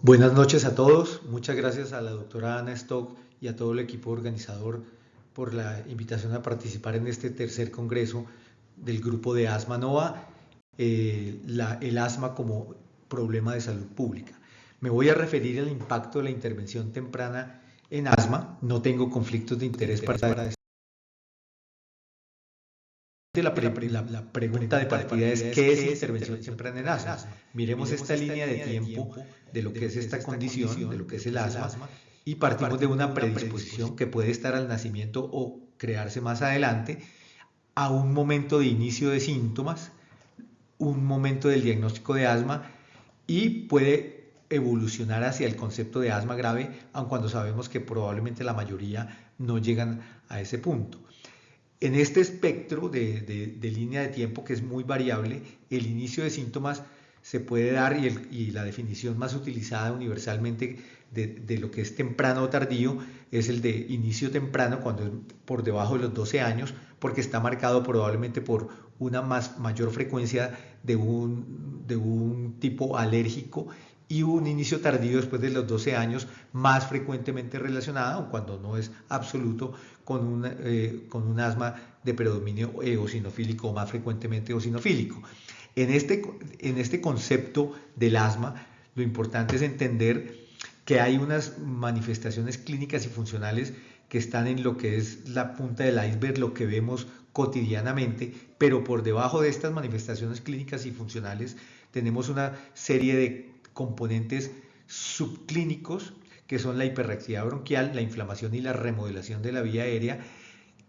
Buenas noches a todos. Muchas gracias a la doctora Ana Stock y a todo el equipo organizador por la invitación a participar en este tercer congreso del grupo de Asma Nova, el asma como problema de salud pública. Me voy a referir al impacto de la intervención temprana en asma. No tengo conflictos de interés para la pregunta de partida es ¿qué es intervención temprana en asma? Miremos esta línea de tiempo de lo que es esta condición, de lo que es el asma, y partimos de una predisposición que puede estar al nacimiento o crearse más adelante, a un momento de inicio de síntomas, un momento del diagnóstico de asma y puede evolucionar hacia el concepto de asma grave, aun cuando sabemos que probablemente la mayoría no llegan a ese punto. En este espectro de línea de tiempo, que es muy variable, el inicio de síntomas se puede dar, y la definición más utilizada universalmente de lo que es temprano o tardío es el de inicio temprano, cuando es por debajo de los 12 años, porque está marcado probablemente por una mayor frecuencia de un tipo alérgico, y un inicio tardío después de los 12 años, más frecuentemente relacionado, cuando no es absoluto, con un asma de predominio eosinofílico o más frecuentemente eosinofílico. En este concepto del asma, lo importante es entender que hay unas manifestaciones clínicas y funcionales que están en lo que es la punta del iceberg, lo que vemos cotidianamente, pero por debajo de estas manifestaciones clínicas y funcionales tenemos una serie de componentes subclínicos que son la hiperreactividad bronquial, la inflamación y la remodelación de la vía aérea,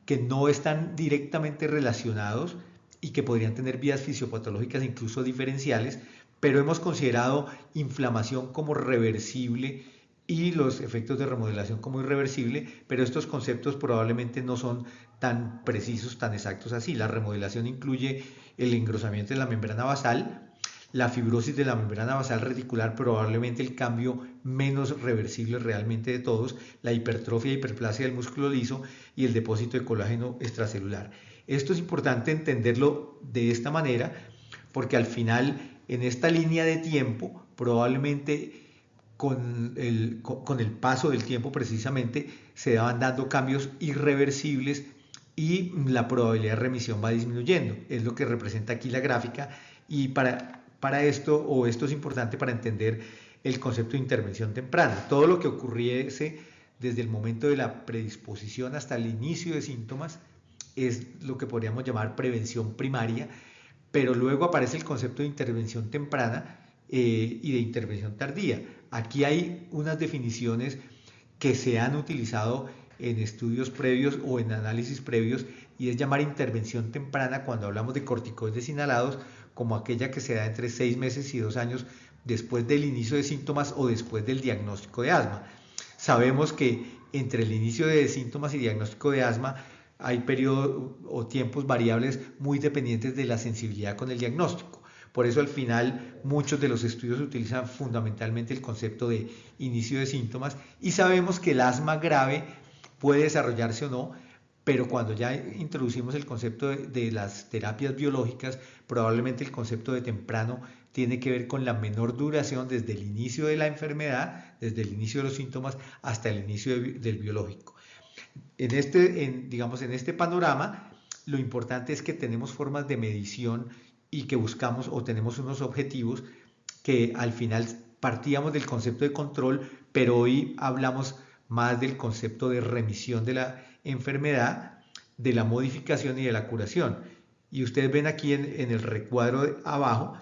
que no están directamente relacionados y que podrían tener vías fisiopatológicas incluso diferenciales, pero hemos considerado inflamación como reversible y los efectos de remodelación como irreversible, pero estos conceptos probablemente no son tan precisos, tan exactos así. La remodelación incluye el engrosamiento de la membrana basal, la fibrosis de la membrana basal reticular, probablemente el cambio menos reversible realmente de todos, la hipertrofia e hiperplasia del músculo liso y el depósito de colágeno extracelular. Esto es importante entenderlo de esta manera, porque al final, en esta línea de tiempo, probablemente con el paso del tiempo precisamente se van dando cambios irreversibles y la probabilidad de remisión va disminuyendo. Es lo que representa aquí la gráfica, y para esto, o esto es importante para entender el concepto de intervención temprana. Todo lo que ocurriese desde el momento de la predisposición hasta el inicio de síntomas es lo que podríamos llamar prevención primaria, pero luego aparece el concepto de intervención temprana y de intervención tardía. Aquí hay unas definiciones que se han utilizado en estudios previos o en análisis previos, y es llamar intervención temprana cuando hablamos de corticoides inhalados como aquella que se da entre 6 meses y 2 años después del inicio de síntomas o después del diagnóstico de asma. Sabemos que entre el inicio de síntomas y diagnóstico de asma hay periodos o tiempos variables muy dependientes de la sensibilidad con el diagnóstico. Por eso al final muchos de los estudios utilizan fundamentalmente el concepto de inicio de síntomas, y sabemos que el asma grave puede desarrollarse o no, pero cuando ya introducimos el concepto de las terapias biológicas, probablemente el concepto de temprano tiene que ver con la menor duración desde el inicio de la enfermedad, desde el inicio de los síntomas hasta el inicio del biológico. Digamos, en este panorama, lo importante es que tenemos formas de medición y que buscamos o tenemos unos objetivos que al final partíamos del concepto de control, pero hoy hablamos más del concepto de remisión de la enfermedad, de la modificación y de la curación. Y ustedes ven aquí en el recuadro de abajo,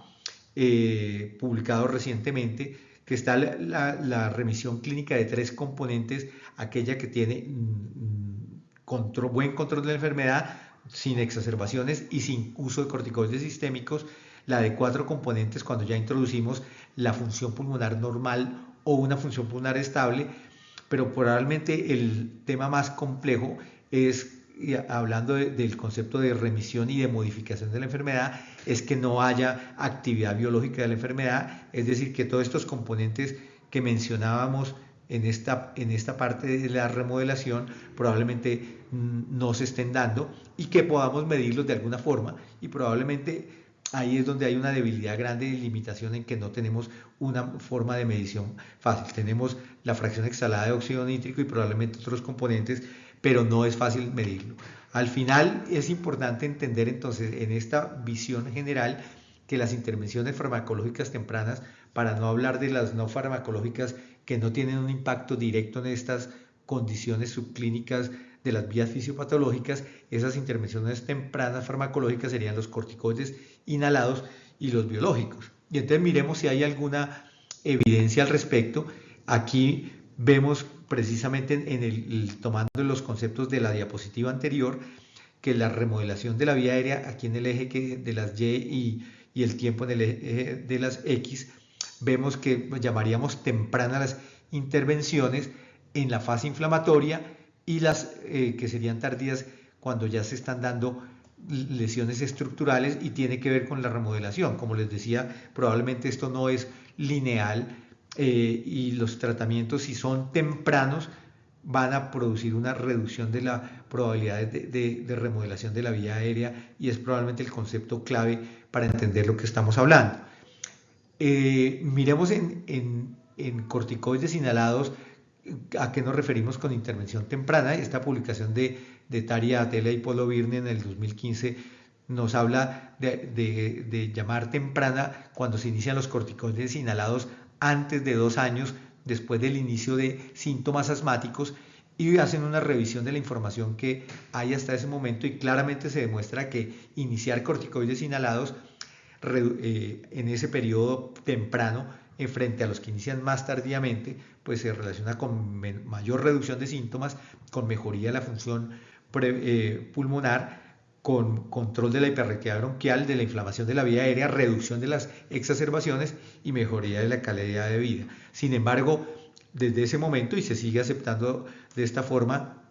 publicado recientemente, que está la remisión clínica de 3 componentes: aquella que tiene buen control de la enfermedad, sin exacerbaciones y sin uso de corticoides sistémicos; la de 4 componentes cuando ya introducimos la función pulmonar normal o una función pulmonar estable. Pero probablemente el tema más complejo es, hablando del concepto de remisión y de modificación de la enfermedad, es que no haya actividad biológica de la enfermedad, es decir, que todos estos componentes que mencionábamos en esta parte de la remodelación probablemente no se estén dando, y que podamos medirlos de alguna forma, y probablemente ahí es donde hay una debilidad grande y limitación en que no tenemos una forma de medición fácil. Tenemos la fracción exhalada de óxido nítrico y probablemente otros componentes, pero no es fácil medirlo. Al final es importante entender entonces en esta visión general que las intervenciones farmacológicas tempranas, para no hablar de las no farmacológicas que no tienen un impacto directo en estas condiciones subclínicas de las vías fisiopatológicas, esas intervenciones tempranas farmacológicas serían los corticoides inhalados y los biológicos. Y entonces miremos si hay alguna evidencia al respecto. Aquí vemos precisamente tomando los conceptos de la diapositiva anterior, que la remodelación de la vía aérea aquí en el eje de las Y y el tiempo en el eje de las X, vemos que llamaríamos tempranas las intervenciones en la fase inflamatoria y las que serían tardías cuando ya se están dando lesiones estructurales y tiene que ver con la remodelación. Como les decía, probablemente esto no es lineal y los tratamientos, si son tempranos, van a producir una reducción de la probabilidad de remodelación de la vía aérea y es probablemente el concepto clave para entender lo que estamos hablando. Miremos en corticoides inhalados a qué nos referimos con intervención temprana. Esta publicación de Tari Atela y Polo Birne en el 2015 nos habla de llamar temprana cuando se inician los corticoides inhalados antes de 2 años después del inicio de síntomas asmáticos, y hacen una revisión de la información que hay hasta ese momento y claramente se demuestra que iniciar corticoides inhalados en ese periodo temprano frente a los que inician más tardíamente, pues se relaciona con mayor reducción de síntomas, con mejoría de la función pulmonar, con control de la hiperreactividad bronquial, de la inflamación de la vía aérea, reducción de las exacerbaciones y mejoría de la calidad de vida. Sin embargo, desde ese momento, y se sigue aceptando de esta forma,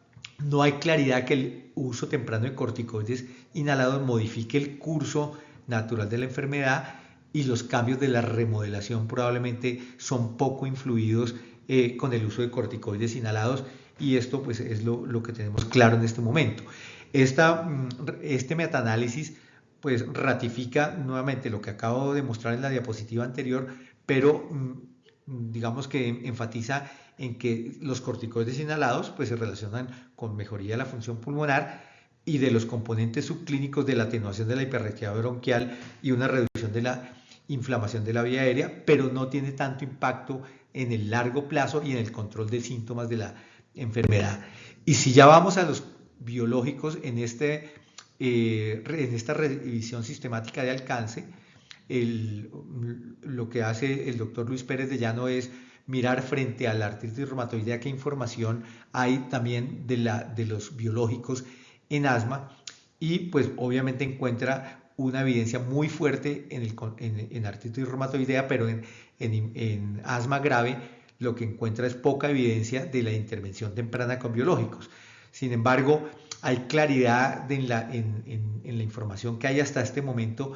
no hay claridad que el uso temprano de corticoides inhalados modifique el curso natural de la enfermedad, y los cambios de la remodelación probablemente son poco influidos con el uso de corticoides inhalados, y esto pues es lo que tenemos claro en este momento. Este metaanálisis pues ratifica nuevamente lo que acabo de mostrar en la diapositiva anterior, pero digamos que enfatiza en que los corticoides inhalados pues se relacionan con mejoría de la función pulmonar y de los componentes subclínicos de la atenuación de la hiperreactividad bronquial y una reducción de la inflamación de la vía aérea, pero no tiene tanto impacto en el largo plazo y en el control de síntomas de la enfermedad. Y si ya vamos a los biológicos en esta revisión sistemática de alcance, lo que hace el doctor Luis Pérez de Llano es mirar frente a la artritis reumatoidea qué información hay también de los biológicos en asma, y pues obviamente encuentra una evidencia muy fuerte en artritis reumatoidea, pero en asma grave lo que encuentra es poca evidencia de la intervención temprana con biológicos. Sin embargo, hay claridad en la información que hay hasta este momento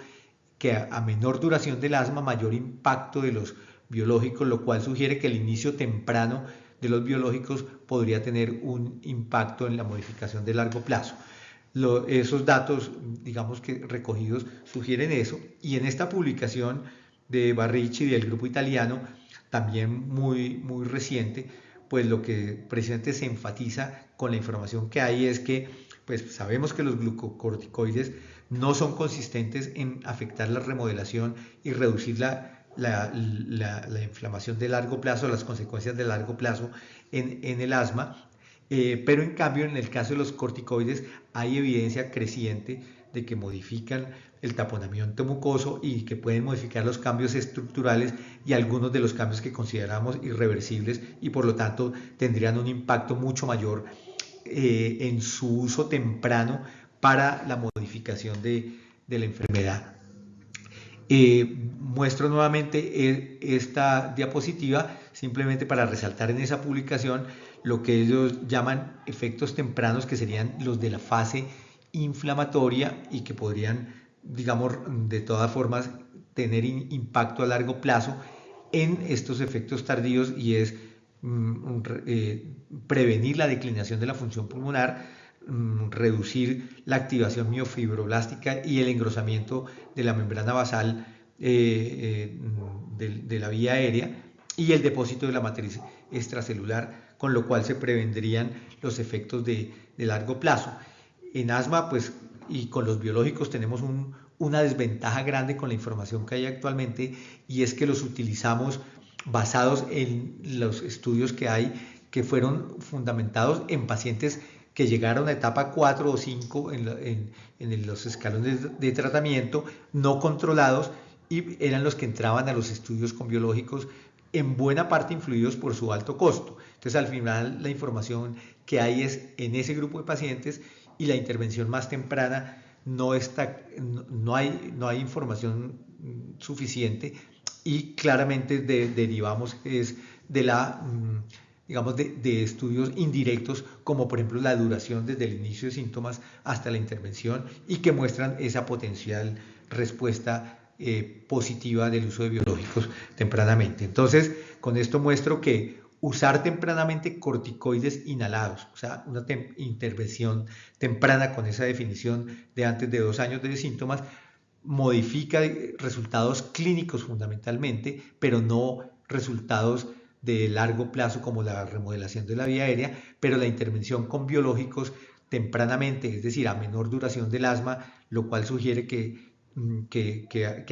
que a menor duración del asma, mayor impacto de los biológicos, lo cual sugiere que el inicio temprano de los biológicos podría tener un impacto en la modificación de largo plazo. Esos datos, digamos que recogidos, sugieren eso, y en esta publicación de Barricci y del grupo italiano, también muy reciente, pues lo que precisamente se enfatiza con la información que hay es que pues sabemos que los glucocorticoides no son consistentes en afectar la remodelación y reducir la inflamación de largo plazo, las consecuencias de largo plazo en el asma, pero en cambio en el caso de los corticoides hay evidencia creciente de que modifican el taponamiento mucoso y que pueden modificar los cambios estructurales y algunos de los cambios que consideramos irreversibles, y por lo tanto tendrían un impacto mucho mayor en su uso temprano para la modificación de la enfermedad. Muestro nuevamente esta diapositiva simplemente para resaltar en esa publicación lo que ellos llaman efectos tempranos, que serían los de la fase inflamatoria y que podrían, digamos, de todas formas tener impacto a largo plazo en estos efectos tardíos, y es prevenir la declinación de la función pulmonar, reducir la activación miofibroblástica y el engrosamiento de la membrana basal de la vía aérea y el depósito de la matriz extracelular, con lo cual se prevendrían los efectos de largo plazo. En asma, pues, y con los biológicos tenemos una desventaja grande con la información que hay actualmente, y es que los utilizamos basados en los estudios que hay, que fueron fundamentados en pacientes que llegaron a etapa 4 o 5 en los escalones de tratamiento, no controlados, y eran los que entraban a los estudios con biológicos, en buena parte influidos por su alto costo. Entonces, al final, la información que hay es en ese grupo de pacientes, y la intervención más temprana no hay información suficiente, y claramente derivamos es de digamos, de estudios indirectos, como por ejemplo la duración desde el inicio de síntomas hasta la intervención, y que muestran esa potencial respuesta positiva del uso de biológicos tempranamente. Entonces, con esto muestro que usar tempranamente corticoides inhalados, o sea, una intervención temprana con esa definición de antes de 2 años de síntomas, modifica resultados clínicos fundamentalmente, pero no resultados de largo plazo como la remodelación de la vía aérea. Pero la intervención con biológicos tempranamente, es decir, a menor duración del asma, lo cual sugiere que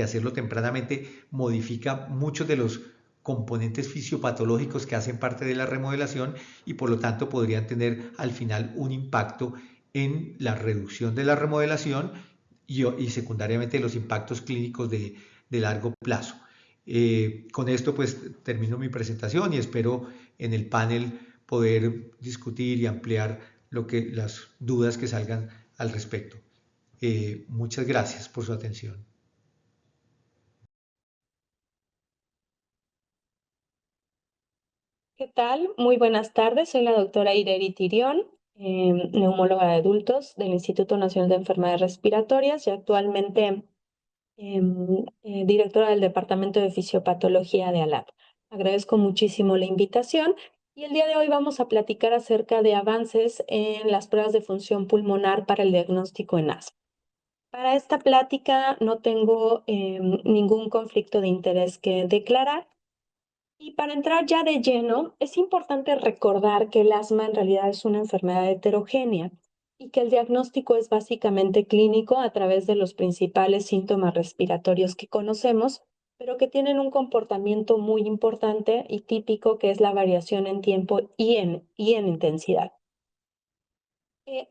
hacerlo tempranamente modifica muchos de los componentes fisiopatológicos que hacen parte de la remodelación, y por lo tanto podrían tener al final un impacto en la reducción de la remodelación y secundariamente los impactos clínicos de largo plazo. Con esto pues termino mi presentación, y espero en el panel poder discutir y ampliar las dudas que salgan al respecto. Muchas gracias por su atención. ¿Qué tal? Muy buenas tardes. Soy la doctora Ireri Tirión, neumóloga de adultos del Instituto Nacional de Enfermedades Respiratorias y actualmente directora del Departamento de Fisiopatología de ALAP. Agradezco muchísimo la invitación y el día de hoy vamos a platicar acerca de avances en las pruebas de función pulmonar para el diagnóstico en asma. Para esta plática no tengo ningún conflicto de interés que declarar. Y para entrar ya de lleno, es importante recordar que el asma en realidad es una enfermedad heterogénea y que el diagnóstico es básicamente clínico a través de los principales síntomas respiratorios que conocemos, pero que tienen un comportamiento muy importante y típico, que es la variación en tiempo y en intensidad.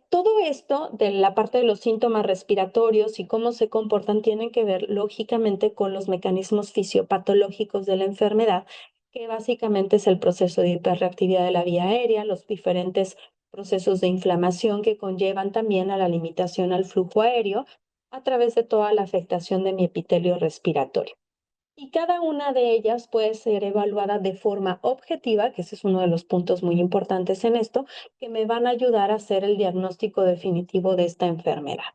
Todo esto de la parte de los síntomas respiratorios y cómo se comportan tienen que ver lógicamente con los mecanismos fisiopatológicos de la enfermedad, que básicamente es el proceso de hiperreactividad de la vía aérea, los diferentes procesos de inflamación que conllevan también a la limitación al flujo aéreo a través de toda la afectación de mi epitelio respiratorio. Y cada una de ellas puede ser evaluada de forma objetiva, que ese es uno de los puntos muy importantes en esto, que me van a ayudar a hacer el diagnóstico definitivo de esta enfermedad.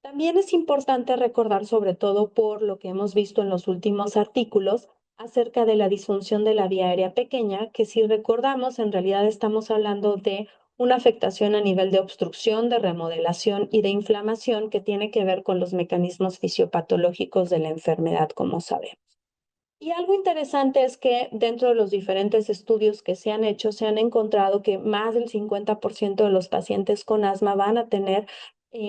También es importante recordar, sobre todo por lo que hemos visto en los últimos artículos, acerca de la disfunción de la vía aérea pequeña, que si recordamos, en realidad estamos hablando de una afectación a nivel de obstrucción, de remodelación y de inflamación que tiene que ver con los mecanismos fisiopatológicos de la enfermedad, como sabemos. Y algo interesante es que dentro de los diferentes estudios que se han hecho, se han encontrado que más del 50% de los pacientes con asma van a tener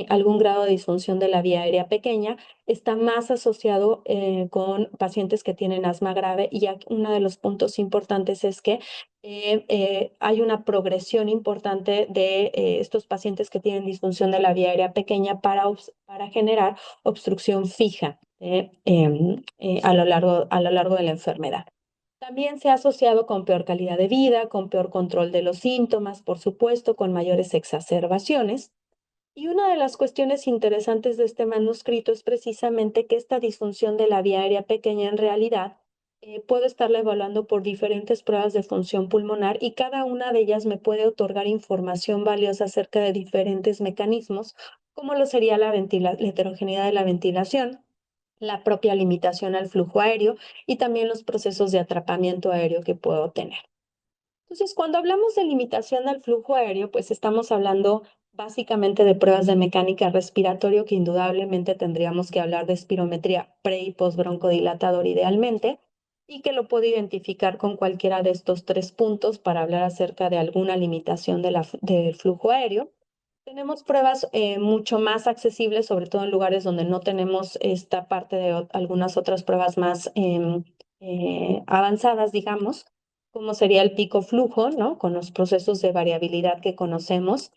algún grado de disfunción de la vía aérea pequeña. Está más asociado con pacientes que tienen asma grave, y uno de los puntos importantes es que hay una progresión importante de estos pacientes que tienen disfunción de la vía aérea pequeña para generar obstrucción fija a lo largo de la enfermedad. También se ha asociado con peor calidad de vida, con peor control de los síntomas, por supuesto, con mayores exacerbaciones. Y una de las cuestiones interesantes de este manuscrito es precisamente que esta disfunción de la vía aérea pequeña en realidad puedo estarla evaluando por diferentes pruebas de función pulmonar, y cada una de ellas me puede otorgar información valiosa acerca de diferentes mecanismos, como lo sería la heterogeneidad de la ventilación, la propia limitación al flujo aéreo y también los procesos de atrapamiento aéreo que puedo tener. Entonces, cuando hablamos de limitación al flujo aéreo, pues estamos hablando básicamente de pruebas de mecánica respiratoria, que indudablemente tendríamos que hablar de espirometría pre y post broncodilatador idealmente, y que lo puedo identificar con cualquiera de estos tres puntos para hablar acerca de alguna limitación del flujo aéreo. Tenemos pruebas mucho más accesibles, sobre todo en lugares donde no tenemos esta parte de algunas otras pruebas más avanzadas, digamos, como sería el pico flujo, ¿no? Con los procesos de variabilidad que conocemos.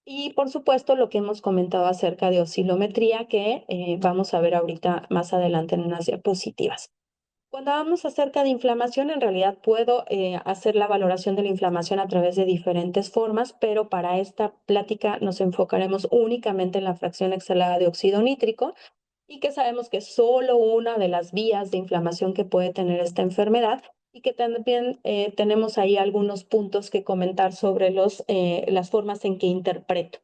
Y por supuesto, lo que hemos comentado acerca de oscilometría, que vamos a ver ahorita más adelante en unas diapositivas. Cuando hablamos acerca de inflamación, en realidad puedo hacer la valoración de la inflamación a través de diferentes formas, pero para esta plática nos enfocaremos únicamente en la fracción exhalada de óxido nítrico, y que sabemos que es solo una de las vías de inflamación que puede tener esta enfermedad, y que también tenemos ahí algunos puntos que comentar sobre las formas en que interpreto.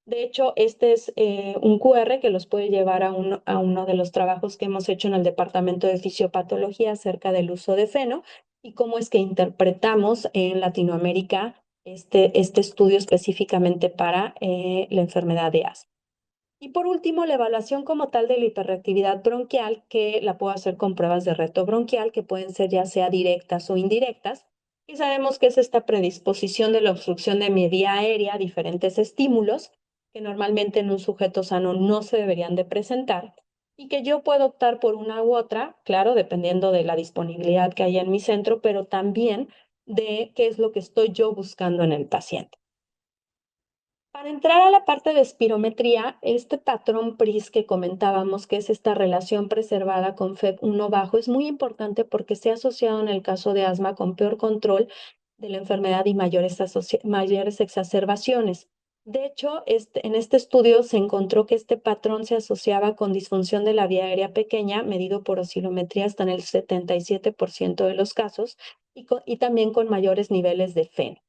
De hecho, este es un QR que los puede llevar a uno de los trabajos que hemos hecho en el Departamento de Fisiopatología acerca del uso de feno y cómo es que interpretamos en Latinoamérica este estudio específicamente para la enfermedad de asma. Y por último, la evaluación como tal de la hiperreactividad bronquial, que la puedo hacer con pruebas de reto bronquial, que pueden ser ya sea directas o indirectas. Y sabemos que es esta predisposición de la obstrucción de mi vía aérea a diferentes estímulos, que normalmente en un sujeto sano no se deberían de presentar, y que yo puedo optar por una u otra, claro, dependiendo de la disponibilidad que haya en mi centro, pero también de qué es lo que estoy yo buscando en el paciente. Para entrar a la parte de espirometría, este patrón PRIS que comentábamos, que es esta relación preservada con FEV1 bajo, es muy importante porque se ha asociado en el caso de asma con peor control de la enfermedad y mayores exacerbaciones. De hecho, en este estudio se encontró que este patrón se asociaba con disfunción de la vía aérea pequeña, medido por oscilometría hasta en el 77% de los casos, y también con mayores niveles de FEN.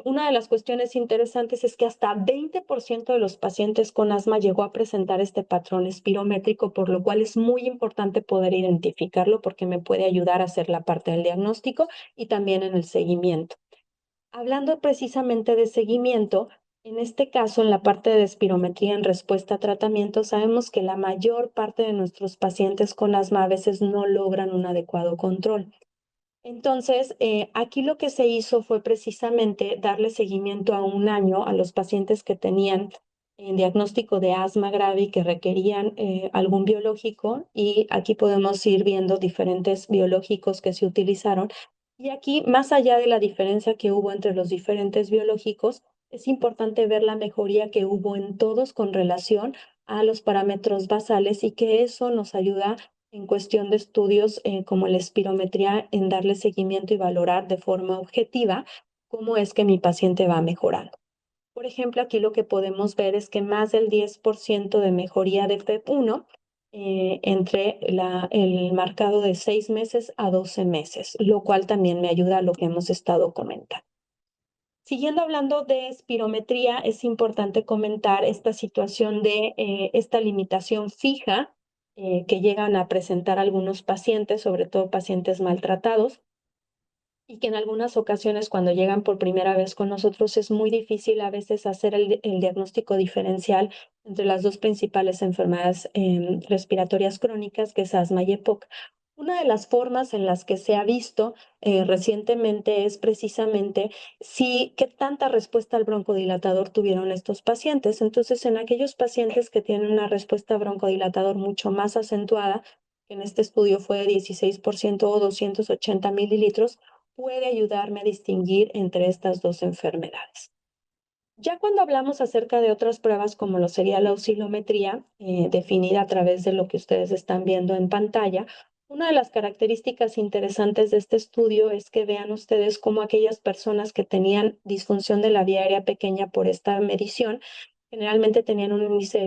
Una de las cuestiones interesantes es que hasta 20% de los pacientes con asma llegó a presentar este patrón espirométrico, por lo cual es muy importante poder identificarlo porque me puede ayudar a hacer la parte del diagnóstico y también en el seguimiento. Hablando precisamente de seguimiento, en este caso, en la parte de espirometría en respuesta a tratamiento, sabemos que la mayor parte de nuestros pacientes con asma a veces no logran un adecuado control. Entonces, aquí lo que se hizo fue precisamente darle seguimiento a un año a los pacientes que tenían diagnóstico de asma grave y que requerían algún biológico, y aquí podemos ir viendo diferentes biológicos que se utilizaron. Y aquí, más allá de la diferencia que hubo entre los diferentes biológicos, es importante ver la mejoría que hubo en todos con relación a los parámetros basales, y que eso nos ayuda en cuestión de estudios como la espirometría en darle seguimiento y valorar de forma objetiva cómo es que mi paciente va mejorando. Por ejemplo, aquí lo que podemos ver es que más del 10% de mejoría de FEV1 entre el marcado de 6 meses a 12 meses, lo cual también me ayuda a lo que hemos estado comentando. Siguiendo hablando de espirometría, es importante comentar esta situación de esta limitación fija que llegan a presentar algunos pacientes, sobre todo pacientes maltratados, y que en algunas ocasiones cuando llegan por primera vez con nosotros es muy difícil a veces hacer el diagnóstico diferencial entre las dos principales enfermedades respiratorias crónicas, que es asma y EPOC. Una de las formas en las que se ha visto recientemente es precisamente qué tanta respuesta al broncodilatador tuvieron estos pacientes. Entonces, en aquellos pacientes que tienen una respuesta broncodilatador mucho más acentuada, que en este estudio fue de 16% o 280 mililitros, puede ayudarme a distinguir entre estas dos enfermedades. Ya cuando hablamos acerca de otras pruebas, como lo sería la oscilometría, definida a través de lo que ustedes están viendo en pantalla, una de las características interesantes de este estudio es que vean ustedes cómo aquellas personas que tenían disfunción de la vía aérea pequeña por esta medición, generalmente tenían un índice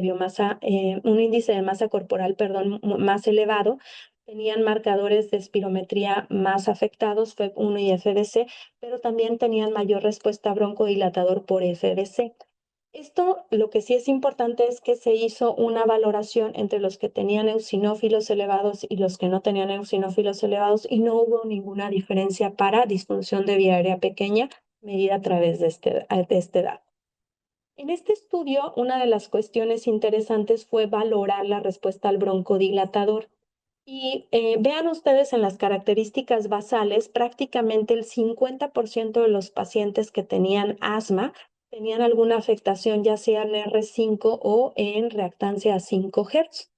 de masa corporal, perdón, más elevado, tenían marcadores de espirometría más afectados, FEV1 y FBC, pero también tenían mayor respuesta broncodilatador por FBC. Esto, lo que sí es importante es que se hizo una valoración entre los que tenían eosinófilos elevados y los que no tenían eosinófilos elevados, y no hubo ninguna diferencia para disfunción de vía aérea pequeña medida a través de esta edad. En este estudio, una de las cuestiones interesantes fue valorar la respuesta al broncodilatador. Y vean ustedes en las características basales, prácticamente el 50% de los pacientes que tenían asma tenían alguna afectación ya sea en R5 o en reactancia a 5 Hz.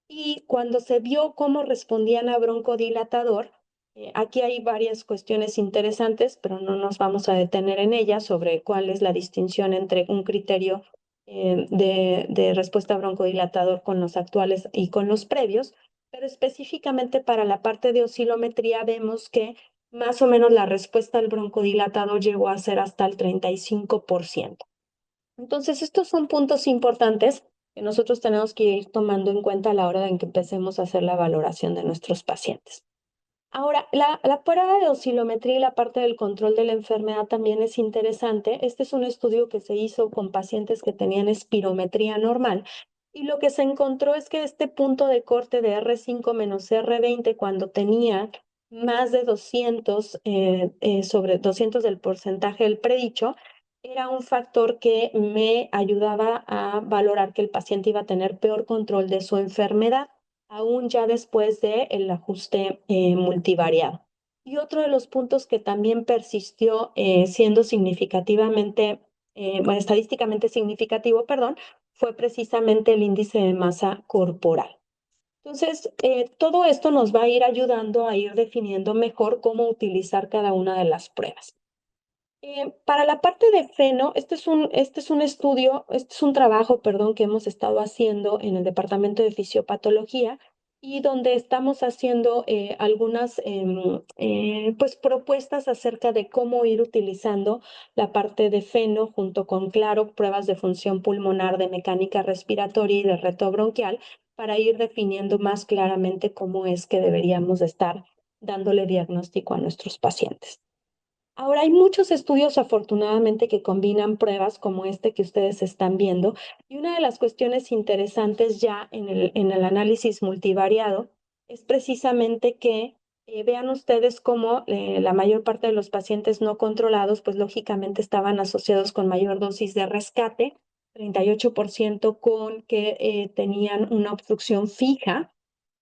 Y cuando se vio cómo respondían a broncodilatador, aquí hay varias cuestiones interesantes, pero no nos vamos a detener en ellas sobre cuál es la distinción entre un criterio de respuesta a broncodilatador con los actuales y con los previos, pero específicamente para la parte de oscilometría vemos que más o menos la respuesta al broncodilatador llegó a ser hasta el 35%. Entonces, estos son puntos importantes que nosotros tenemos que ir tomando en cuenta a la hora en que empecemos a hacer la valoración de nuestros pacientes. Ahora, la prueba de oscilometría y la parte del control de la enfermedad también es interesante. Este es un estudio que se hizo con pacientes que tenían espirometría normal y lo que se encontró es que este punto de corte de R5 menos R20 cuando tenía más de 200 sobre 200 del porcentaje del predicho, era un factor que me ayudaba a valorar que el paciente iba a tener peor control de su enfermedad aún ya después del ajuste multivariado. Y otro de los puntos que también persistió siendo significativamente, bueno, estadísticamente significativo, perdón, fue precisamente el índice de masa corporal. Entonces, todo esto nos va a ir ayudando a ir definiendo mejor cómo utilizar cada una de las pruebas. Para la parte de feno, este es un estudio, este es un trabajo, perdón, que hemos estado haciendo en el Departamento de Fisiopatología y donde estamos haciendo algunas pues, propuestas acerca de cómo ir utilizando la parte de feno junto con, claro, pruebas de función pulmonar, de mecánica respiratoria y de reto bronquial para ir definiendo más claramente cómo es que deberíamos estar dándole diagnóstico a nuestros pacientes. Ahora, hay muchos estudios afortunadamente que combinan pruebas como este que ustedes están viendo y una de las cuestiones interesantes ya en el análisis multivariado es precisamente que vean ustedes cómo la mayor parte de los pacientes no controlados pues lógicamente estaban asociados con mayor dosis de rescate, 38% con que tenían una obstrucción fija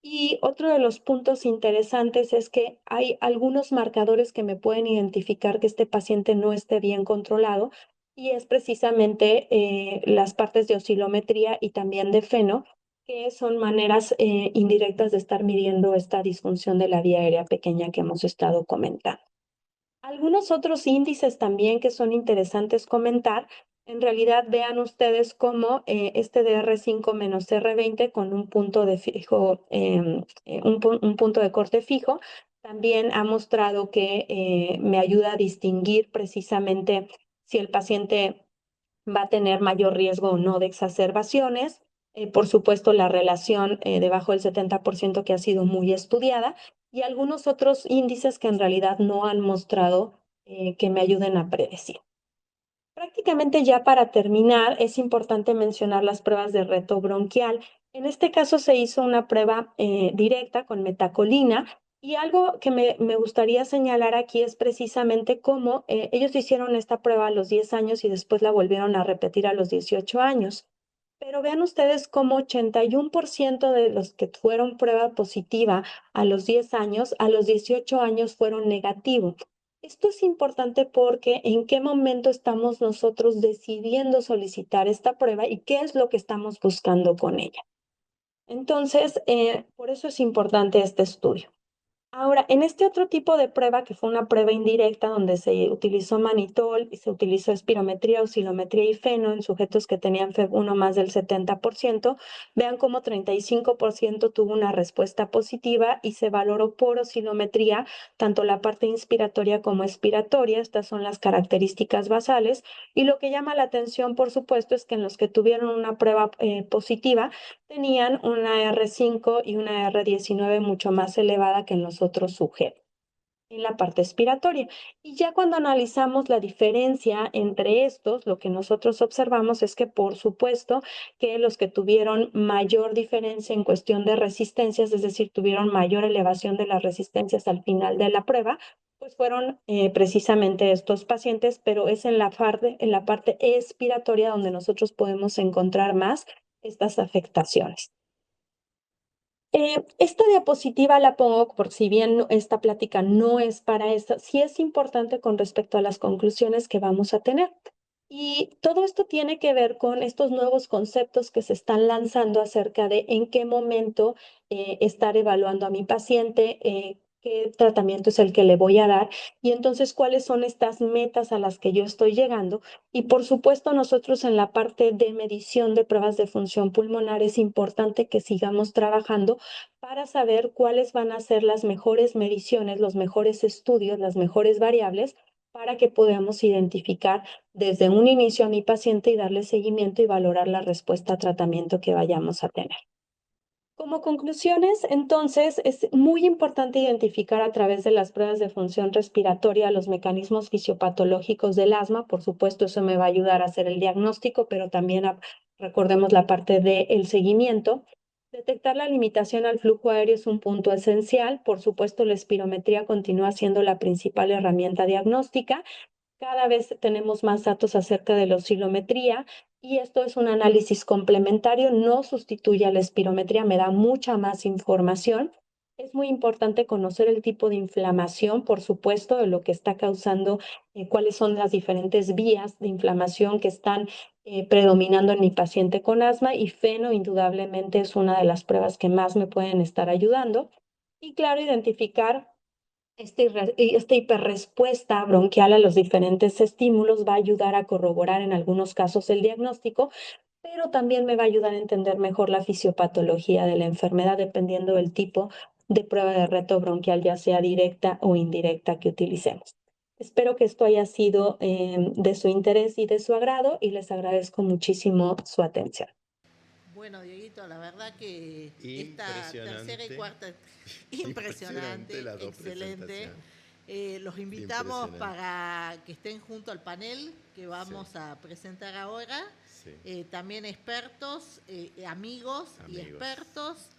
y otro de los puntos interesantes es que hay algunos marcadores que me pueden identificar que este paciente no esté bien controlado y es precisamente las partes de oscilometría y también de feno, que son maneras indirectas de estar midiendo esta disfunción de la vía aérea pequeña que hemos estado comentando. Algunos otros índices también que son interesantes comentar, en realidad vean ustedes cómo este de R5 menos R20 con un punto de fijo, un punto de corte fijo, también ha mostrado que me ayuda a distinguir precisamente si el paciente va a tener mayor riesgo o no de exacerbaciones. Por supuesto, la relación debajo del 70% que ha sido muy estudiada y algunos otros índices que en realidad no han mostrado que me ayuden a predecir. Prácticamente ya para terminar, es importante mencionar las pruebas de reto bronquial. En este caso se hizo una prueba directa con metacolina y algo que me gustaría señalar aquí es precisamente cómo ellos hicieron esta prueba a los 10 años y después la volvieron a repetir a los 18 años. Pero vean ustedes cómo 81% de los que fueron prueba positiva a los 10 años, a los 18 años fueron negativos. Esto es importante porque en qué momento estamos nosotros decidiendo solicitar esta prueba y qué es lo que estamos buscando con ella. Entonces, por eso es importante este estudio. Ahora, en este otro tipo de prueba, que fue una prueba indirecta donde se utilizó manitol y se utilizó espirometría, oscilometría y feno en sujetos que tenían FEV1 más del 70%, vean cómo 35% tuvo una respuesta positiva y se valoró por oscilometría tanto la parte inspiratoria como expiratoria. Estas son las características basales. Y lo que llama la atención, por supuesto, es que en los que tuvieron una prueba positiva, tenían una R5 y una R19 mucho más elevada que en los otros sujetos. en la parte expiratoria. Y ya cuando analizamos la diferencia entre estos, lo que nosotros observamos es que, por supuesto, que los que tuvieron mayor diferencia en cuestión de resistencias, es decir, tuvieron mayor elevación de las resistencias al final de la prueba, pues fueron precisamente estos pacientes, pero es en la parte expiratoria donde nosotros podemos encontrar más estas afectaciones. Esta diapositiva la pongo por si bien esta plática no es para esto, sí es importante con respecto a las conclusiones que vamos a tener. Y todo esto tiene que ver con estos nuevos conceptos que se están lanzando acerca de en qué momento estar evaluando a mi paciente, qué tratamiento es el que le voy a dar y entonces cuáles son estas metas a las que yo estoy llegando. Y por supuesto, nosotros en la parte de medición de pruebas de función pulmonar es importante que sigamos trabajando para saber cuáles van a ser las mejores mediciones, los mejores estudios, las mejores variables para que podamos identificar desde un inicio a mi paciente y darle seguimiento y valorar la respuesta a tratamiento que vayamos a tener. Como conclusiones, entonces, es muy importante identificar a través de las pruebas de función respiratoria los mecanismos fisiopatológicos del asma. Por supuesto, eso me va a ayudar a hacer el diagnóstico, pero también recordemos la parte del seguimiento. Detectar la limitación al flujo aéreo es un punto esencial. Por supuesto, la espirometría continúa siendo la principal herramienta diagnóstica. Cada vez tenemos más datos acerca de la oscilometría y esto es un análisis complementario, no sustituye a la espirometría, me da mucha más información. Es muy importante conocer el tipo de inflamación, por supuesto, de lo que está causando, cuáles son las diferentes vías de inflamación que están predominando en mi paciente con asma y FeNO indudablemente es una de las pruebas que más me pueden estar ayudando. Y claro, identificar esta hiperrespuesta bronquial a los diferentes estímulos va a ayudar a corroborar en algunos casos el diagnóstico, pero también me va a ayudar a entender mejor la fisiopatología de la enfermedad dependiendo del tipo de prueba de reto bronquial, ya sea directa o indirecta que utilicemos. Espero que esto haya sido de su interés y de su agrado y les agradezco muchísimo su atención. Bueno, Dieguito, la verdad que esta tercera y cuarta, impresionante, excelente. Los invitamos para que estén junto al panel que vamos a presentar ahora. Sí. También expertos, amigos y expertos,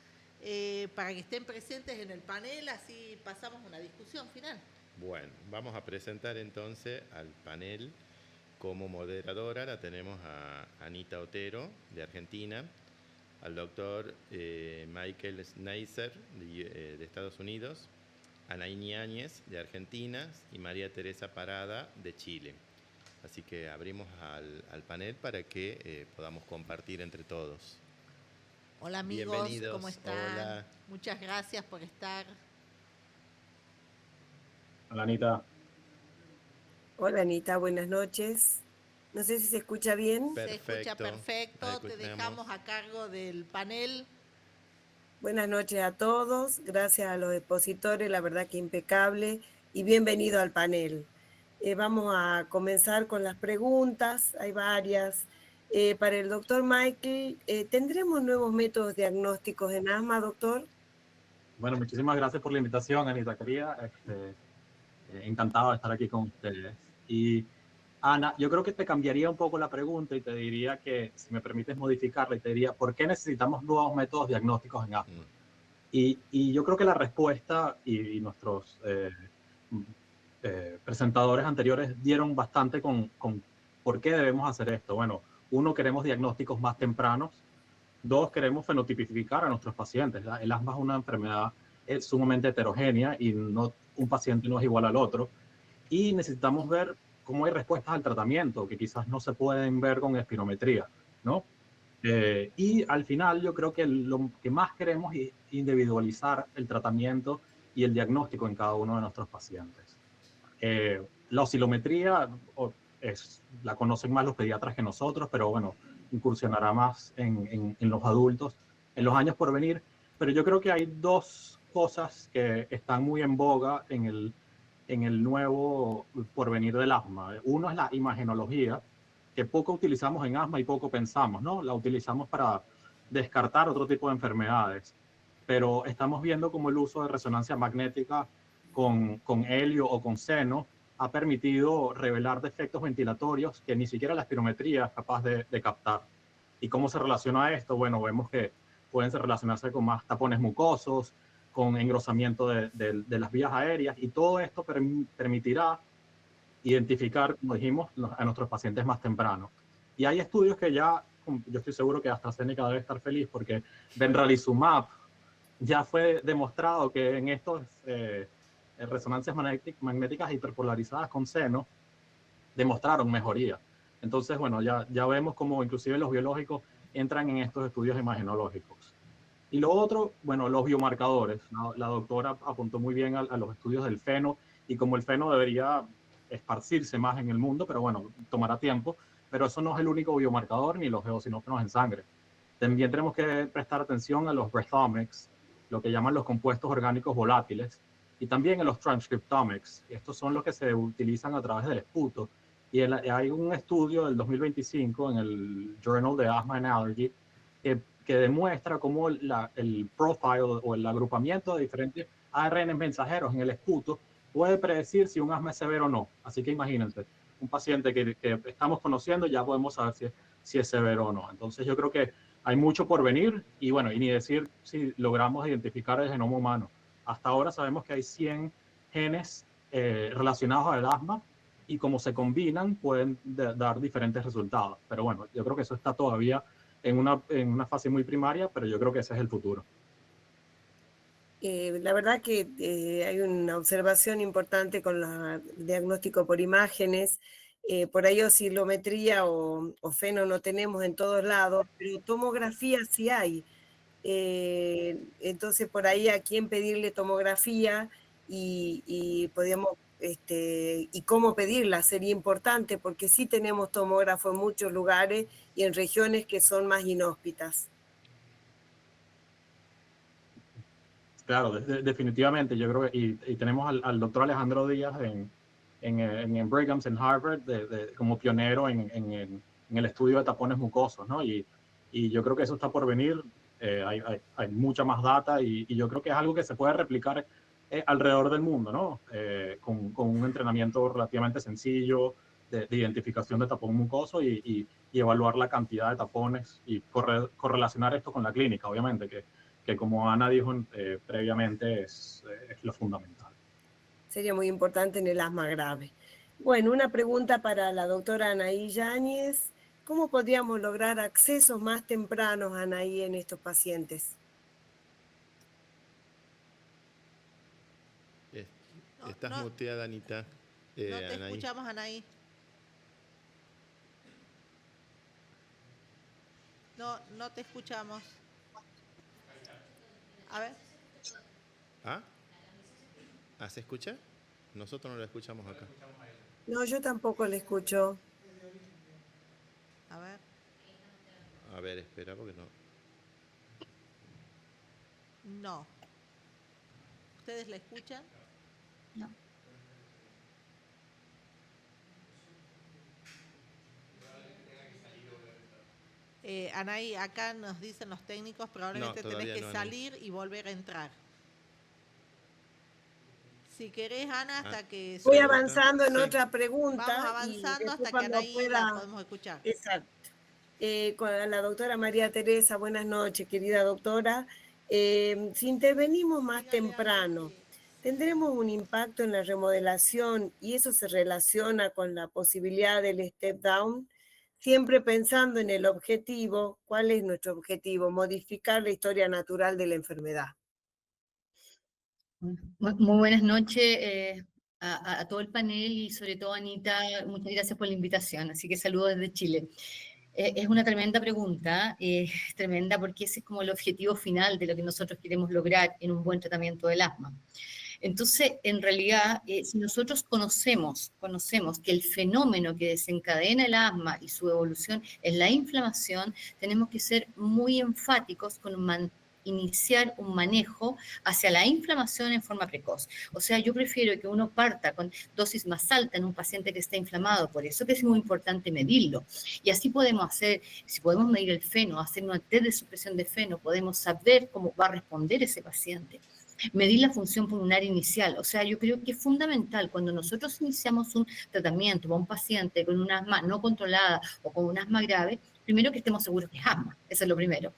para que estén presentes en el panel, así pasamos una discusión final. Bueno, vamos a presentar entonces al panel. Como moderadora la tenemos a Anita Otero, de Argentina, al doctor Michael Schneiser, de Estados Unidos, Anaíni Áñez, de Argentina, y María Teresa Parada, de Chile. Así que abrimos al panel para que podamos compartir entre todos. Hola amigos, bienvenidos. ¿Cómo están? Hola. Muchas gracias por estar. Hola Anita. Hola Anita, buenas noches. No sé si se escucha bien. Perfecto. Se escucha perfecto, te dejamos a cargo del panel. Buenas noches a todos, gracias a los expositores, la verdad que impecable, y bienvenido al panel. Vamos a comenzar con las preguntas, hay varias. Para el doctor Michael, ¿tendremos nuevos métodos diagnósticos en asma, doctor? Bueno, muchísimas gracias por la invitación, Anita, querida. Encantado de estar aquí con ustedes. Y Ana, yo creo que te cambiaría un poco la pregunta y te diría que, si me permites modificarla, y te diría, ¿por qué necesitamos nuevos métodos diagnósticos en asma? Y yo creo que la respuesta y nuestros presentadores anteriores dieron bastante con por qué debemos hacer esto. Bueno, uno, queremos diagnósticos más tempranos. Dos, queremos fenotipificar a nuestros pacientes. El asma es una enfermedad sumamente heterogénea y un paciente no es igual al otro. Y necesitamos ver cómo hay respuestas al tratamiento que quizás no se pueden ver con espirometría, ¿no? Y al final yo creo que lo que más queremos es individualizar el tratamiento y el diagnóstico en cada uno de nuestros pacientes. La oscilometría la conocen más los pediatras que nosotros, pero bueno, incursionará más en los adultos en los años por venir. Pero yo creo que hay dos cosas que están muy en boga en el nuevo porvenir del asma. Uno es la imagenología, que poco utilizamos en asma y poco pensamos, ¿no? La utilizamos para descartar otro tipo de enfermedades, pero estamos viendo cómo el uso de resonancia magnética con helio o con seno ha permitido revelar defectos ventilatorios que ni siquiera la espirometría es capaz de captar. ¿Y cómo se relaciona esto? Bueno, vemos que pueden relacionarse con más tapones mucosos, con engrosamiento de las vías aéreas, y todo esto permitirá identificar, como dijimos, a nuestros pacientes más temprano. Y hay estudios que ya, yo estoy seguro que AstraZeneca debe estar feliz, porque benralizumab ya fue demostrado que en estos resonancias magnéticas hiperpolarizadas con seno demostraron mejoría. Entonces, bueno, ya vemos cómo inclusive los biológicos entran en estos estudios imagenológicos. Y lo otro, bueno, los biomarcadores, ¿no? La doctora apuntó muy bien a los estudios del feno, y como el feno debería esparcirse más en el mundo, pero bueno, tomará tiempo, pero eso no es el único biomarcador ni los eosinógenos en sangre. También tenemos que prestar atención a los breathomics, lo que llaman los compuestos orgánicos volátiles, y también a los transcriptomics. Estos son los que se utilizan a través del esputo. Y hay un estudio del 2025 en el Journal de Asthma and Allergy que demuestra cómo el profile o el agrupamiento de diferentes ARN mensajeros en el esputo puede predecir si un asma es severo o no. Así que imagínense, un paciente que estamos conociendo, ya podemos saber si es severo o no. Entonces yo creo que hay mucho por venir, y bueno, y ni decir si logramos identificar el genoma humano. Hasta ahora sabemos que hay 100 genes relacionados al asma, y como se combinan pueden dar diferentes resultados. Pero bueno, yo creo que eso está todavía en una fase muy primaria, pero yo creo que ese es el futuro. La verdad que hay una observación importante con el diagnóstico por imágenes. Por ahí oscilometría o feno no tenemos en todos lados, pero tomografía sí hay. Entonces por ahí a quién pedirle tomografía y podemos y cómo pedirla sería importante, porque sí tenemos tomógrafo en muchos lugares y en regiones que son más inhóspitas. Claro, definitivamente. Yo creo que y tenemos al doctor Alejandro Díaz en Brigham, en Harvard, como pionero en el estudio de tapones mucosos, ¿no? Y yo creo que eso está por venir. Hay mucha más data, y yo creo que es algo que se puede replicar alrededor del mundo, ¿no? Con un entrenamiento relativamente sencillo de identificación de tapón mucoso y evaluar la cantidad de tapones y correlacionar esto con la clínica, obviamente, que como Ana dijo previamente es lo fundamental. Sería muy importante en el asma grave. Bueno, una pregunta para la doctora Anaí Yáñez. ¿Cómo podríamos lograr accesos más tempranos, Anaí, en estos pacientes? Estás muteada, Anita. No te escuchamos, Anaí. No te escuchamos. A ver. ¿Se escucha? Nosotros no la escuchamos acá. No, yo tampoco la escucho. A ver, espera, porque no. No. ¿Ustedes la escuchan? No. Anaí, acá nos dicen los técnicos, probablemente tenés que salir y volver a entrar. Si querés, Ana, hasta que... Voy avanzando en otra pregunta. Vamos avanzando hasta que Anaí la podemos escuchar. Exacto. Con la doctora María Teresa, buenas noches, querida doctora. Si intervenimos más temprano, ¿tendremos un impacto en la remodelación y eso se relaciona con la posibilidad del step down? Siempre pensando en el objetivo. ¿Cuál es nuestro objetivo? Modificar la historia natural de la enfermedad. Muy buenas noches a todo el panel y sobre todo, Anita, muchas gracias por la invitación. Así que saludos desde Chile. Es una tremenda pregunta, tremenda, porque ese es como el objetivo final de lo que nosotros queremos lograr en un buen tratamiento del asma. Entonces, en realidad, si nosotros conocemos que el fenómeno que desencadena el asma y su evolución es la inflamación, tenemos que ser muy enfáticos con iniciar un manejo hacia la inflamación en forma precoz. O sea, yo prefiero que uno parta con dosis más alta en un paciente que está inflamado, por eso que es muy importante medirlo. Y así podemos hacer, si podemos medir el feno, hacer una test de supresión de feno, podemos saber cómo va a responder ese paciente. Medir la función pulmonar inicial. O sea, yo creo que es fundamental cuando nosotros iniciamos un tratamiento para un paciente con un asma no controlada o con un asma grave, primero que estemos seguros que es asma, eso es lo primero.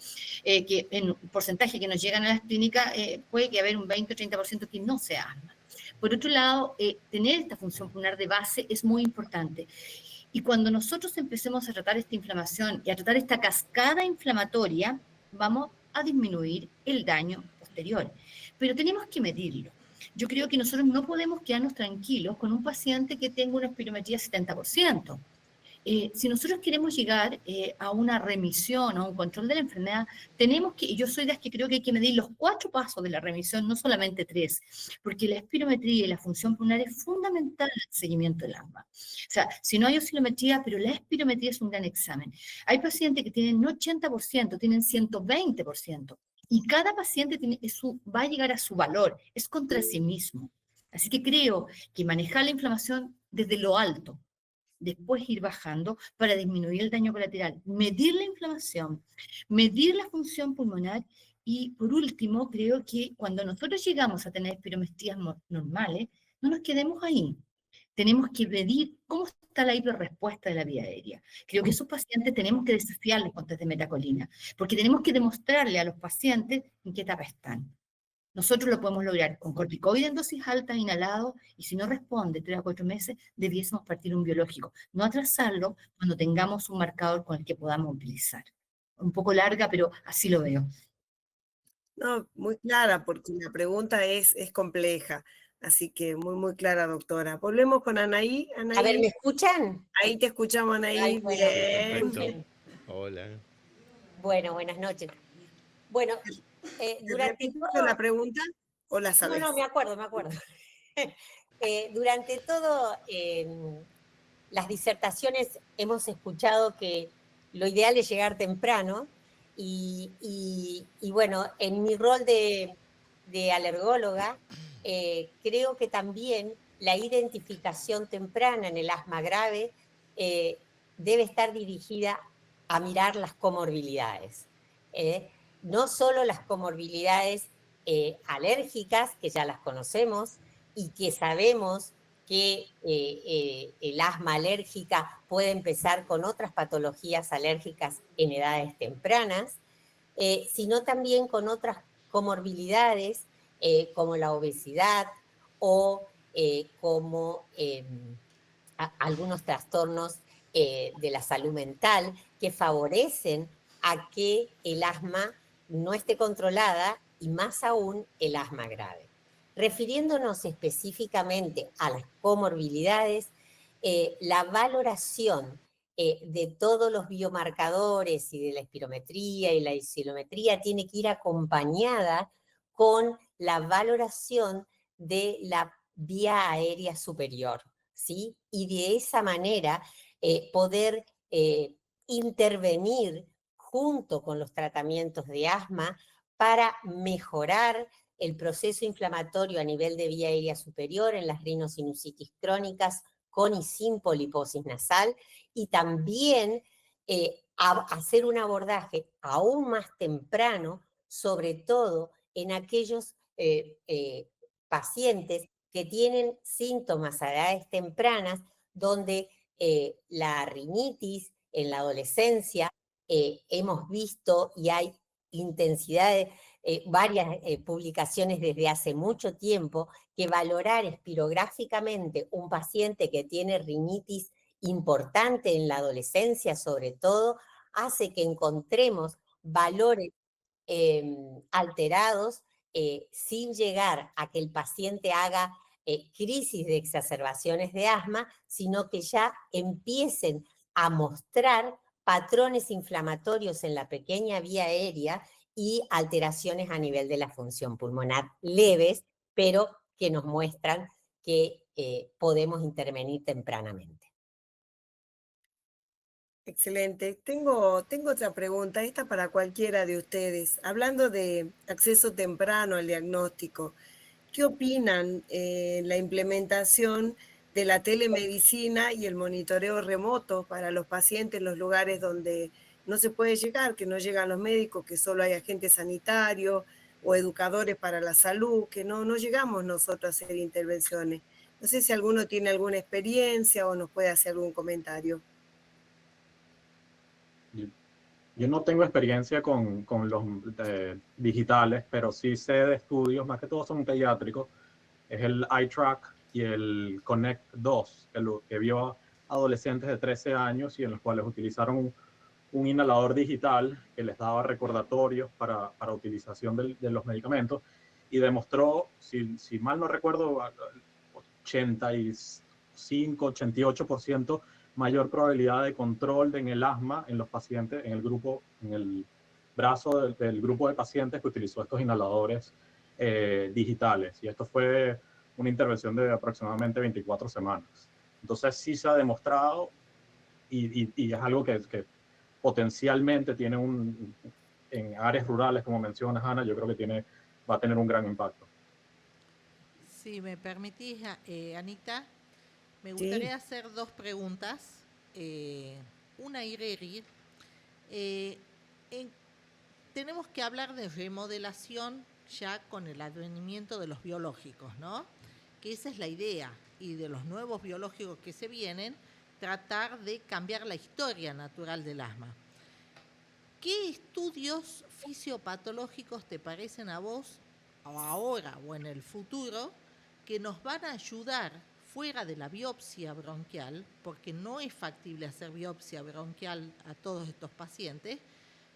Que en porcentaje que nos llegan a las clínicas puede que haber un 20 o 30% que no sea asma. Por otro lado, tener esta función pulmonar de base es muy importante. Y cuando nosotros empecemos a tratar esta inflamación y a tratar esta cascada inflamatoria, vamos a disminuir el daño posterior. Pero tenemos que medirlo. Yo creo que nosotros no podemos quedarnos tranquilos con un paciente que tenga una espirometría 70%. Si nosotros queremos llegar a una remisión, a un control de la enfermedad, tenemos que, y yo soy de las que creo que hay que medir los 4 pasos de la remisión, no solamente 3, porque la espirometría y la función pulmonar es fundamental al seguimiento del asma. O sea, si no hay oscilometría, pero la espirometría es un gran examen. Hay pacientes que tienen no 80%, tienen 120%, y cada paciente va a llegar a su valor, es contra sí mismo. Así que creo que manejar la inflamación desde lo alto, después ir bajando para disminuir el daño colateral, medir la inflamación, medir la función pulmonar y, por último, creo que cuando nosotros llegamos a tener espirometrías normales, no nos quedemos ahí. Tenemos que medir cómo está la hiperrespuesta de la vía aérea. Creo que esos pacientes tenemos que desafiarles con test de metacolina, porque tenemos que demostrarle a los pacientes en qué etapa están. Nosotros lo podemos lograr con corticoide en dosis altas, inhalado, y si no responde 3 a 4 meses, debiésemos partir un biológico. No atrasarlo cuando tengamos un marcador con el que podamos utilizar. Un poco larga, pero así lo veo. No, muy clara, porque la pregunta es compleja. Así que muy clara, doctora. Volvemos con Anaí. A ver, ¿me escuchan? Ahí te escuchamos, Anaí. Ay, bueno, bien. Hola. Bueno, buenas noches. Bueno, durante todo... la pregunta o la sabes? No, me acuerdo. Durante todo las disertaciones hemos escuchado que lo ideal es llegar temprano y bueno, en mi rol de alergóloga, creo que también la identificación temprana en el asma grave debe estar dirigida a mirar las comorbilidades. No solo las comorbilidades alérgicas, que ya las conocemos, y que sabemos que el asma alérgica puede empezar con otras patologías alérgicas en edades tempranas, sino también con otras comorbilidades como la obesidad o como algunos trastornos de la salud mental que favorecen a que el asma no esté controlada y más aún el asma grave. Refiriéndonos específicamente a las comorbilidades, la valoración de todos los biomarcadores y de la espirometría y la oscilometría tiene que ir acompañada con la valoración de la vía aérea superior, ¿sí? Y de esa manera poder intervenir junto con los tratamientos de asma para mejorar el proceso inflamatorio a nivel de vía aérea superior en las rinosinusitis crónicas con y sin poliposis nasal, y también hacer un abordaje aún más temprano, sobre todo en aquellos pacientes que tienen síntomas a edades tempranas, donde la rinitis en la adolescencia hemos visto y hay intensidad de varias publicaciones desde hace mucho tiempo que valorar espirográficamente un paciente que tiene rinitis importante en la adolescencia sobre todo, hace que encontremos valores alterados sin llegar a que el paciente haga crisis de exacerbaciones de asma, sino que ya empiecen a mostrar patrones inflamatorios en la pequeña vía aérea y alteraciones a nivel de la función pulmonar leves, pero que nos muestran que podemos intervenir tempranamente. Excelente. Tengo otra pregunta, esta para cualquiera de ustedes. Hablando de acceso temprano al diagnóstico, ¿qué opinan la implementación de la telemedicina y el monitoreo remoto para los pacientes en los lugares donde no se puede llegar, que no llegan los médicos, que solo hay agentes sanitarios, o educadores para la salud, que no llegamos nosotros a hacer intervenciones. No sé si alguno tiene alguna experiencia o nos puede hacer algún comentario. Yo no tengo experiencia con los digitales, pero sí sé de estudios, más que todo son pediátricos. Es el iTrack y el Connect 2, que vio a adolescentes de 13 años y en los cuales utilizaron un inhalador digital que les daba recordatorios para utilización de los medicamentos, y demostró, si mal no recuerdo, 85, 88% mayor probabilidad de control en el asma en los pacientes, en el brazo del grupo de pacientes que utilizó estos inhaladores digitales. Y esto fue una intervención de aproximadamente 24 semanas. Entonces sí se ha demostrado y es algo que potencialmente tiene en áreas rurales, como mencionas, Ana, yo creo que va a tener un gran impacto. Si me permitís, Anita, me gustaría hacer dos preguntas. Una, Ireri. Tenemos que hablar de remodelación ya con el advenimiento de los biológicos, ¿no? Que esa es la idea. Y de los nuevos biológicos que se vienen, tratar de cambiar la historia natural del asma. ¿Qué estudios fisiopatológicos te parecen a vos, o ahora o en el futuro, que nos van a ayudar fuera de la biopsia bronquial, porque no es factible hacer biopsia bronquial a todos estos pacientes,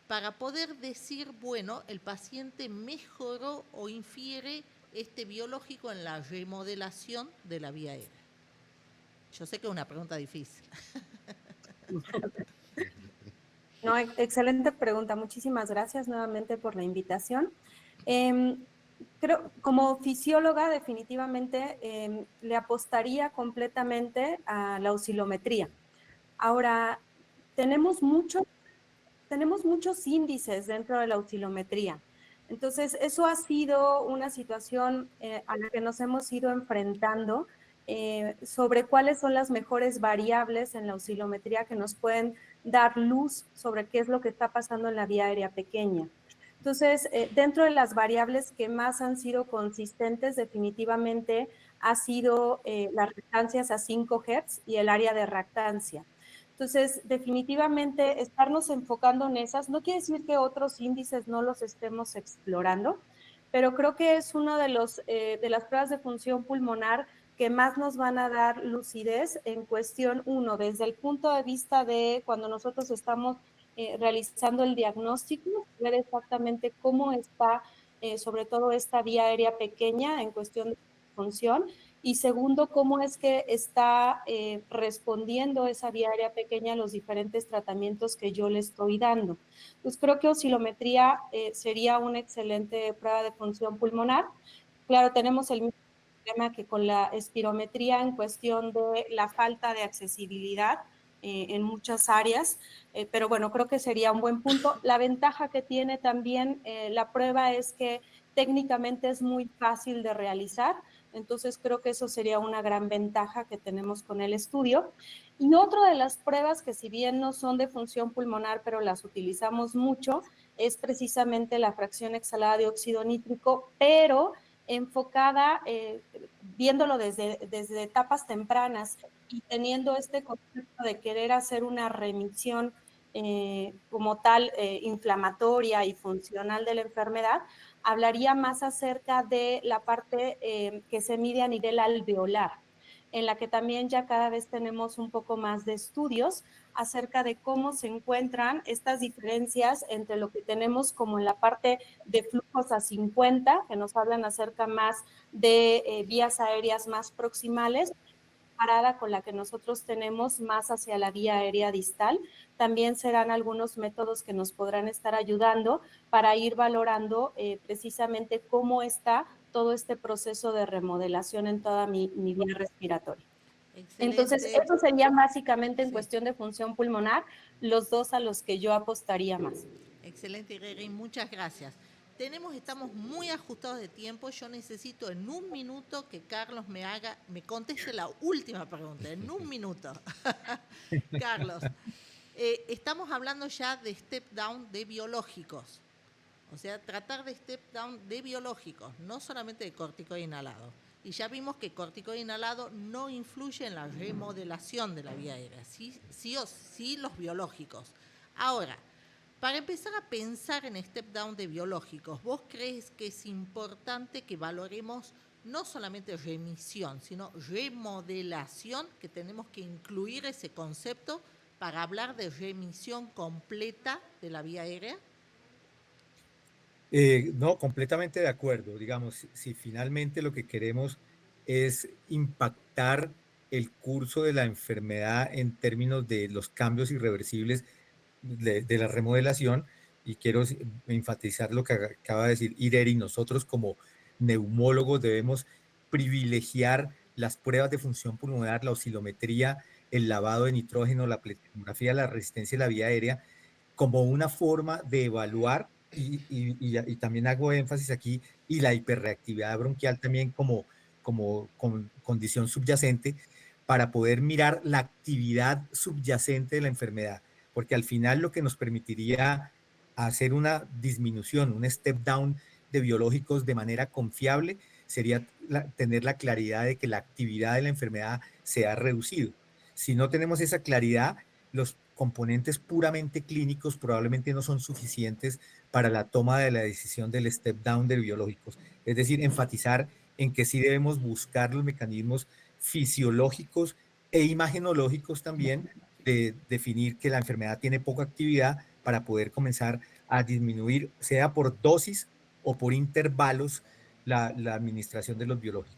para poder decir, bueno, el paciente mejoró o infiere este biológico en la remodelación de la vía aérea? Yo sé que es una pregunta difícil. No, excelente pregunta. Muchísimas gracias nuevamente por la invitación. Creo, como fisióloga, definitivamente le apostaría completamente a la oscilometría. Ahora, tenemos muchos índices dentro de la oscilometría. Entonces, eso ha sido una situación a la que nos hemos ido enfrentando sobre cuáles son las mejores variables en la oscilometría que nos pueden dar luz sobre qué es lo que está pasando en la vía aérea pequeña. Entonces, dentro de las variables que más han sido consistentes, definitivamente ha sido las reactancias a 5 Hz y el área de reactancia. Entonces, definitivamente estarnos enfocando en esas, no quiere decir que otros índices no los estemos explorando, pero creo que es uno de las pruebas de función pulmonar que más nos van a dar lucidez en cuestión, uno, desde el punto de vista de cuando nosotros estamos realizando el diagnóstico, ver exactamente cómo está, sobre todo esta vía aérea pequeña en cuestión de función, y segundo, cómo es que está respondiendo esa vía aérea pequeña a los diferentes tratamientos que yo le estoy dando. Pues creo que oscilometría sería una excelente prueba de función pulmonar. Claro, tenemos el mismo problema que con la espirometría en cuestión de la falta de accesibilidad en muchas áreas, pero bueno, creo que sería un buen punto. La ventaja que tiene también la prueba es que técnicamente es muy fácil de realizar, entonces creo que eso sería una gran ventaja que tenemos con el estudio. Y otra de las pruebas que si bien no son de función pulmonar, pero las utilizamos mucho, es precisamente la fracción exhalada de óxido nítrico, pero enfocada, viéndolo desde etapas tempranas y teniendo este concepto de querer hacer una remisión como tal inflamatoria y funcional de la enfermedad, hablaría más acerca de la parte que se mide a nivel alveolar, en la que también ya cada vez tenemos un poco más de estudios acerca de cómo se encuentran estas diferencias entre lo que tenemos como en la parte de flujos a 50, que nos hablan acerca más de vías aéreas más proximales, comparada con la que nosotros tenemos más hacia la vía aérea distal. También serán algunos métodos que nos podrán estar ayudando para ir valorando precisamente cómo está todo este proceso de remodelación en toda mi vía respiratoria. Excelente. Entonces, eso sería básicamente en cuestión de función pulmonar, los dos a los que yo apostaría más. Excelente, Ireri, muchas gracias. Estamos muy ajustados de tiempo. Yo necesito en un minuto que Carlos me conteste la última pregunta, en un minuto. Carlos, estamos hablando ya de step down de biológicos, O sea, tratar de step down de biológicos, no solamente de corticoide inhalado. Y ya vimos que corticoide inhalado no influye en la remodelación de la vía aérea, sí los biológicos. Ahora, para empezar a pensar en step down de biológicos, ¿vos crees que es importante que valoremos no solamente remisión, sino remodelación, que tenemos que incluir ese concepto para hablar de remisión completa de la vía aérea? No, completamente de acuerdo. Digamos, si finalmente lo que queremos es impactar el curso de la enfermedad en términos de los cambios irreversibles de la remodelación, y quiero enfatizar lo que acaba de decir Ireri, nosotros como neumólogos debemos privilegiar las pruebas de función pulmonar, la oscilometría, el lavado de nitrógeno, la pletismografía, la resistencia de la vía aérea, como una forma de evaluar, y también hago énfasis aquí, y la hiperreactividad bronquial también como condición subyacente, para poder mirar la actividad subyacente de la enfermedad, porque al final lo que nos permitiría hacer una disminución, un step down de biológicos de manera confiable, sería tener la claridad de que la actividad de la enfermedad se ha reducido. Si no tenemos esa claridad, los componentes puramente clínicos probablemente no son suficientes para la toma de la decisión del step down de biológicos. Es decir, enfatizar en que sí debemos buscar los mecanismos fisiológicos e imagenológicos también de definir que la enfermedad tiene poca actividad para poder comenzar a disminuir, sea por dosis o por intervalos, la administración de los biológicos.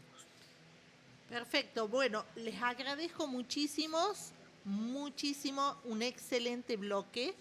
Perfecto, bueno, les agradezco muchísimo, un excelente bloque.